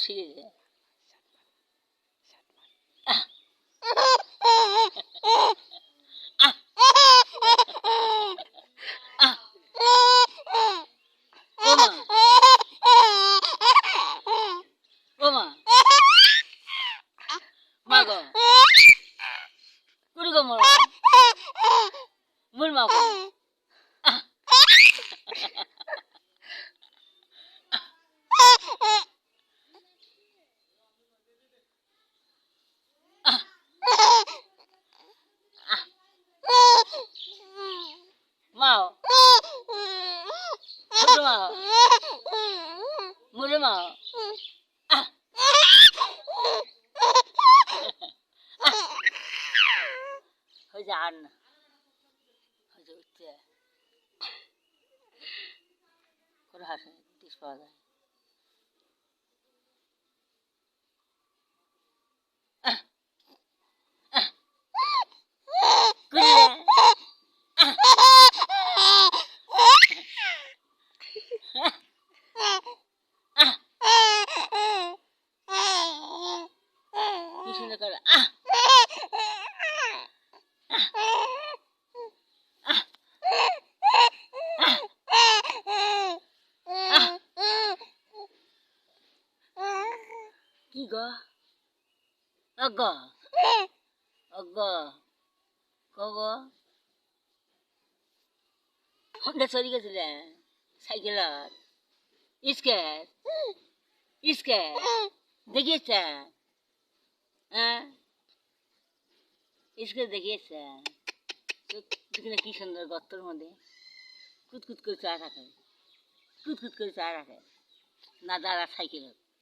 শিখেছে। ওমা মাগো কুড়ি গো মর মুর মা মাও ছোট মাও মুরে মাও হয়েছে আর না হয়েছে উঠছে করে হাসে টিস পাওয়া যায় কি সুন্দর করে কি গো অগ অগ কগ হন্ডা চলি গেছিলে সাইকেলত স্কেট স্কেট দেখিয়েছে হ্যাঁ স্কেট দেখিয়েছে দেখি কি সুন্দর গর্তর মধ্যে কুতকুত করে চা রাখে কুতকুত করে চা রাখে না দাঁড়া সাইকেলত